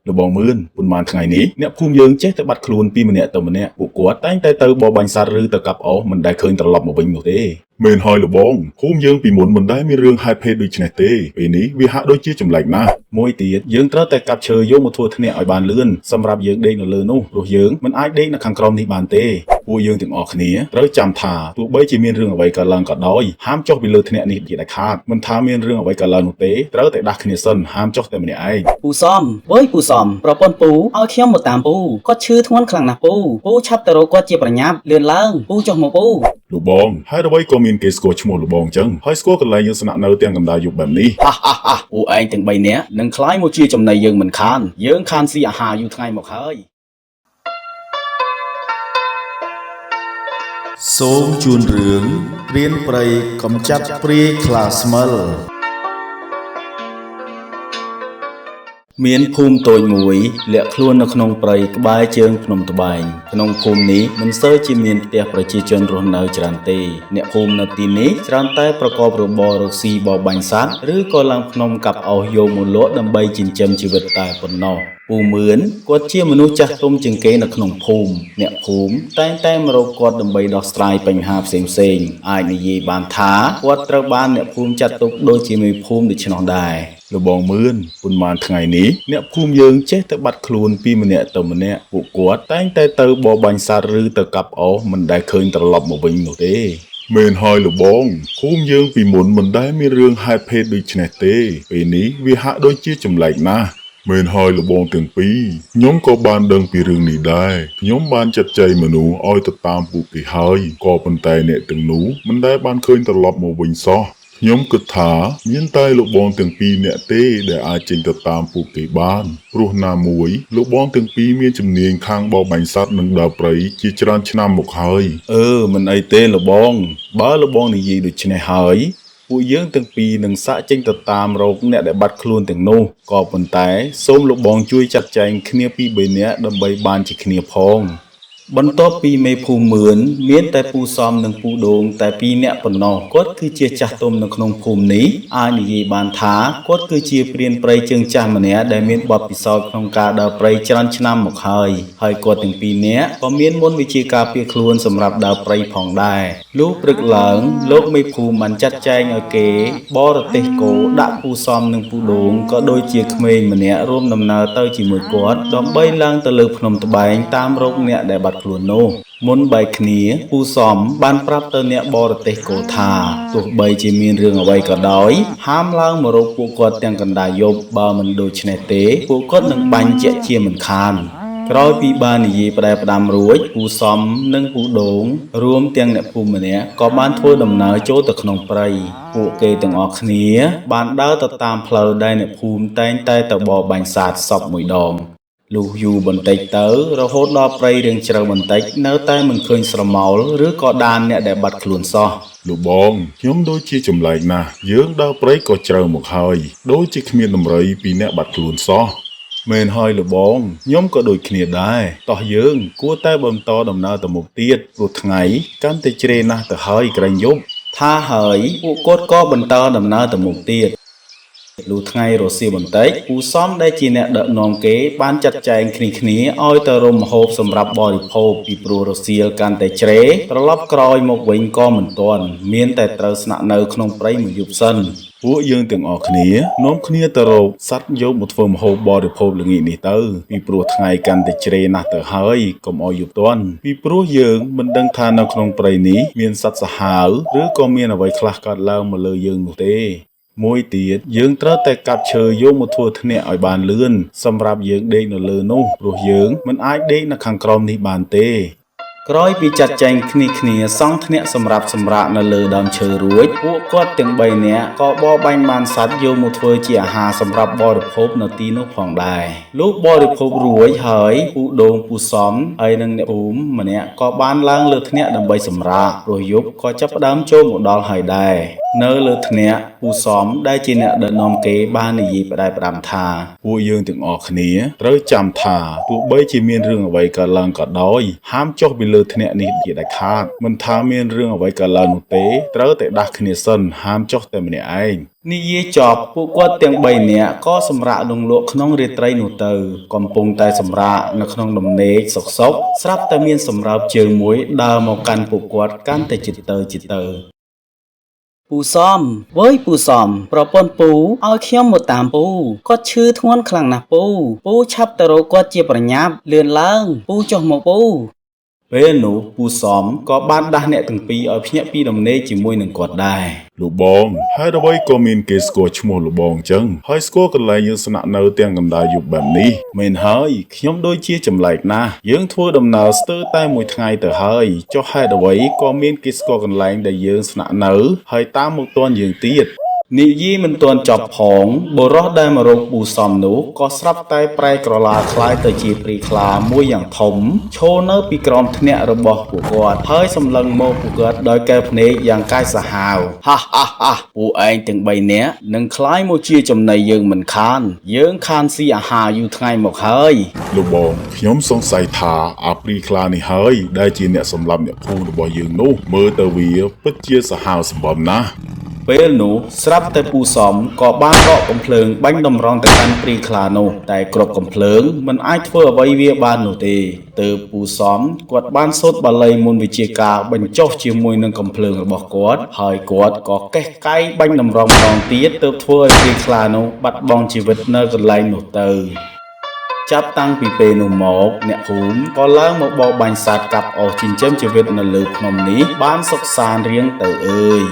ระบองมื่นปุ่นมานថ្ងៃนี้เนี่ยภูมิយើងចេះតែបាត់ខ្លួនពីម្នាក់ទៅម្នាក់ពួកគាត់តែងតែទៅបរបាញ់សត្វឬទៅកាប់អុសមិនដែលឃើញត្រឡប់មកវិញនោះទេមែនហើយលបងភូមិយើងពីមុនមិនដែលមានរឿងហេតុភេទដូចនេះទេពេលនេះវាហាក់ដូចជាចម្លែកណាស់មួយទៀតយើងត្រូវតែកាប់ឈើយកមកធ្វើធ្នាក់ឲ្យបានលឿនសម្រាប់យើងដេកនៅលើនោះព្រោះយើងមិនអាចដេកនៅខាងក្រោមនេះបានទេពួកយើងទាំងអស់គ្នាត្រូវចាំថាទោះបីជាមានរឿងអ្វីកើតឡើងក៏ដោយហាមចុះពីលើធ្នាក់នេះជាដាច់ខាតមិនថាមានរឿងអ្វីកើតឡើងនោះទេត្រូវតែដាស់គ្នាសិនហាមចុះតែម្នាក់ឯងពូសំវើយពូសំប្រពន្ធពូឲ្យខ្ញុំមកតាមពូគាត់ឈឺធ្ងន់ខ្លាំងណាស់ពូឆាប់ទៅរកគាត់ជាប្រញាប់លឿនឡើងពូចុះមកពូលោកបងហើយអ្វីក៏មានគេស្គាល់ឈ្មោះលោកបងអញ្ចឹងហើយស្គាល់កន្លែងយើងស្នាក់នៅទាំងកណ្ដាលយប់បែបនេះពូឯងទាំង3នាក់នឹងคล้ายមកជាចំណីយើងមិនខានយើងខានស៊ីអាហារយូរថ្ងៃមកហើយសូមជូនរឿងព្រានព្រៃកំចាត់ព្រាយខ្លាស្មិលមានភូមិតូចមួយលាក់ខ្លួននៅក្នុងព្រៃក្បែរជើងភ្នំត្បែងក្នុងភូមិនេះមិនសូវជាមានផ្ទះប្រជាជនរស់នៅច្រើនទេអ្នកភូមិនៅទីនេះច្រើនតែប្រកបរបររកស៊ីបរបាញ់សត្វឬក៏ឡើងភ្នំកាប់អុសយកមកលក់ដើម្បីចិញ្ចឹមជីវិតតែប៉ុណ្ណោះពូមឿនគាត់ជាមនុស្សចាស់ទុំជាងគេនៅក្នុងភូមិអ្នកភូមិតែងតែមករកគាត់ដើម្បីដោះស្រាយបញ្ហាផ្សេងៗអាចនិយាយបានថាគាត់ត្រូវបានអ្នកភូមិចាត់ទុកដូចជាមេភូមិដូច្នោះដែរលបងមឿនប៉ុន្មានថ្ងៃនេះអ្នកភូមិយើងចេះតែបាត់ខ្លួនពីម្នាក់ទៅម្នាក់ពួកគាត់តែងតែទៅបរបាញ់សត្វឬទៅកាប់អុសមិនដែលឃើញត្រឡប់មកវិញនោះទេមែនហើយលបងភូមិយើងពីមុនមិនដែលមានរឿងហេតុភេទដូចនេះទេពេលនេះវាហាក់ដូចជាចម្លែកណាស់មែនហើយលបងទាំងពីរខ្ញុំក៏បានដឹងពីរឿងនេះដែរខ្ញុំបានចាត់ចែងមនុស្សឲ្យទៅតាមពួកគេហើយក៏ប៉ុន្តែអ្នកទាំងនោះមិនដែលបានឃើញត្រឡប់មកវិញសោះខ្ញុំគិតថាមានតែលោកបងទាំងពីរអ្នកទេដែលអាចចេញទៅតាមពួកគេបានព្រោះណាមួយលោកបងទាំងពីរមានជំនាញខាងបរបាញ់សត្វនិងដើរព្រៃជាច្រើនឆ្នាំមកហើយមិនអីទេលោកបងបើលោកបងនិយាយដូចនេះហើយពួកយើងទាំងពីរនឹងសាកចេញទៅតាមរកអ្នកដែលបាត់ខ្លួនទាំងនោះក៏ប៉ុន្តែសូមលោកបងជួយចាត់ចែងគ្នាពី3នាក់ដើម្បីបានជាគ្នាផងបន្ទាប់ពីមេភូមិមឿនមានតែពូសំនិងពូដូងតែ2នាក់ប៉ុណ្ណោះគាត់គឺជាចាស់ទុំនៅក្នុងភូមិនេះអាចនិយាយបានថាគាត់គឺជាព្រានព្រៃជើងចាស់ម្នាក់ដែលមានបទពិសោធន៍ក្នុងការដើរព្រៃច្រើនឆ្នាំមកហើយគាត់ទាំង2នាក់ក៏មានមន្តវិជ្ជាការពារខ្លួនសម្រាប់ដើរព្រៃផងដែរលុះព្រឹកឡើងលោកមេភូមិបានចាត់ចែងឲ្យគេបរទេសគោដាក់ពូសំនិងពូដូងក៏ដូចជាក្មេងម្នាក់រួមដំណើរទៅជាមួយគាត់ដើម្បីឡើងទៅលើភ្នំត្បែងតាមរកអ្នកដែលបាត់ខ្លួននោះមុនបែកគ្នាពូសំបានប្រាប់ទៅអ្នកបរទេសគោថាទោះបីជាមានរឿងអ្វីក៏ដោយហាមឡើងមករកពួកគាត់ទាំងកណ្ដាលយប់បើមិនដូច្នេះទេពួកគាត់នឹងបាញ់ជាក់ជាមិនខានក្រោយពីបាននិយាយផ្ដែផ្ដាំរួចពូសំនិងពូដូងរួមទាំងអ្នកភូមិម្នាក់ក៏បានធ្វើដំណើរចូលទៅក្នុងព្រៃពួកគេទាំងអស់គ្នាបានដើរទៅតាមផ្លូវដែលអ្នកភូមិតែងតែទៅបរបាញ់សត្វសពមួយដងលុះយូរបន្តិចទៅរហូតដល់ព្រៃរៀងជ្រៅបន្តិចនៅតែមិនឃើញស្រមោលឬក៏ដានអ្នកដែលបាត់ខ្លួនសោះលោកបងខ្ញុំដូចជាចម្លែកណាស់យើងដើរព្រៃក៏ជ្រៅមកហើយដូចជាគ្មានដំរីពីអ្នកបាត់ខ្លួនសោះមែនហើយលោកបងខ្ញុំក៏ដូចគ្នាដែរតោះយើងគួរតែបន្តដំណើរទៅមុខទៀតព្រោះថ្ងៃកាន់តែជ្រេណាស់ទៅហើយក្រែងយប់ថាហើយពួកគាត់ក៏បន្តដំណើរទៅមុខទៀតលុះថ្ងៃរសៀលបន្តិចពូសំដែលជាអ្នកដឹកនាំគេបានចាត់ចែងគ្នាឲ្យទៅរកម្ហូបសម្រាប់បរិភោគពីព្រោះរសៀលកាន់តែជ្រេត្រឡប់ក្រោយមកវិញក៏មិនទាន់មានតែត្រូវស្នាក់នៅក្នុងព្រៃមួយយប់សិនពួកយើងទាំងអស់គ្នានាំគ្នាទៅរកសัตว์យកមកធ្វើម្ហូបបរិភោគល្ងាចនេះទៅពីព្រោះថ្ងៃកាន់តែជ្រេណាស់ទៅហើយកុំឲ្យយប់ទាន់ពីព្រោះយើងមិនដឹងថានៅក្នុងព្រៃនេះមានសត្វសាហាវឬក៏មានអ្វីខ្លះកើតឡើងមកលើយើងនោះទេមួយទៀតយើងត្រូវតែកាប់ឈើយកមកធ្វើធ្នាក់ឲ្យបានលឿនសម្រាប់យើងដេកនៅលើនោះព្រោះយើងមិនអាចដេកនៅខាងក្រោមនេះបានទេក្រោយពីចាត់ចែងគ្នាសង់ធ្នាក់សម្រាប់សម្រាកនៅលើដើមឈើរួចពួកគាត់ទាំង3នាក់ក៏បរបាញ់បានសត្វយកមកធ្វើជាអាហារសម្រាប់បរិភោគនៅទីនោះផងដែរលុះបរិភោគរួចហើយពូដូងពូសំហើយនិងអ្នកភូមិម្នាក់ក៏បានឡើងលើធ្នាក់ដើម្បីសម្រាកព្រោះយប់ក៏ចាប់ផ្ដើមចូលមកដល់ហើយដែរ នៅលើធ្នាក់ពូសំដែលជាអ្នកដឹកនាំគេបាននិយាយផ្ដាច់ផ្ដាំថា ពួកយើងទាំងអស់គ្នាត្រូវចាំថាទោះបីជាមានរឿងអ្វីកើតឡើងក៏ដោយហាមចុះពីលើធ្នាក់នេះជាដាច់ខាតមិនថាមានរឿងអ្វីកើតឡើងនោះទេត្រូវតែដាស់គ្នាសិនហាមចុះតែម្នាក់ឯង និយាយចប់ពួកគាត់ទាំង3នាក់ក៏សម្រាកលងលក់ក្នុងរាត្រីនោះទៅកំពុងតែសម្រាកនៅក្នុងដំណេកសុកស្រាប់តែមានសម្រាប់ជើងមួយដើរមកកាន់ពួកគាត់កាន់តែជិតទៅពូសំវើយពូសំប្រពន្ធពូឲ្យខ្ញុំមកតាមពូគាត់ឈឺធ្ងន់ខ្លាំងណាស់ពូឆាប់ទៅរកគាត់ជាប្រញាប់លឿនឡើងពូចុះមកពូពេលនោះពូសំក៏បានដាស់អ្នកទាំងពីរឲ្យភ្ញាក់ពីដំណេកជាមួយនឹងគាត់ដែរ លោកបងហេតុអ្វីក៏មានគេស្គាល់ឈ្មោះលោកបងចឹងហើយស្គាល់កន្លែងយើងស្នាក់នៅទាំងកណ្ដាលយប់បែបនេះមែនហើយខ្ញុំដូចជាចម្លែកណាស់យើងធ្វើដំណើរស្ទើរតែមួយថ្ងៃទៅហើយចុះហេតុអ្វីក៏មានគេស្គាល់កន្លែងដែលយើងស្នាក់នៅហើយតាមមកទាន់យើងទៀតនិយាយមិនទាន់ចប់ផងបុរសដែលមករកពូសំនោះក៏ស្រាប់តែប្រែក្រឡាคล้ายទៅជាព្រាយខ្លាមួយយ៉ាងធំឈរនៅពីក្រោមធ្នាក់របស់ពួកគាត់ហើយសម្លឹងមកពួកគាត់ដោយកែវភ្នែកយ៉ាងកាយសាហាវហាពួកឯងទាំង3នាក់នឹងคล้ายមកជាចំណីយើងមិនខានយើងខានស៊ីអាហារយូរថ្ងៃមកហើយ លោកបងខ្ញុំសង្ស័យថាអាព្រីខ្លានេះហើយដែលជាអ្នកសម្លាប់អ្នកភូមិរបស់យើងនោះមើលទៅវាពិតជាសាហាវសម្បំណាស់ ពេលនោះស្រាប់តែពូសំក៏បានរកកំភ្លើងបាញ់តម្រង់ទៅកាន់ព្រាយខ្លានោះតែគ្រប់កំភ្លើងមិនអាចធ្វើអ្វីវាបាននោះទេទើបពូសំគាត់បានសូត្របាលីមុនវិជាការបញ្ចុះជាមួយនឹងកំភ្លើងរបស់គាត់ហើយគាត់ក៏កេះកៃបាញ់តម្រង់ម្ដងទៀតទើបធ្វើឲ្យព្រាយខ្លានោះបាត់បង់ជីវិតនៅកន្លែងនោះទៅចាប់តាំងពីពេលនោះមកអ្នកភូមិក៏ឡើងមកបរបាញ់សត្វកាប់អស់ចិញ្ចឹមជីវិតនៅលើភ្នំនេះបានសុខសាន្តរៀងទៅអើយ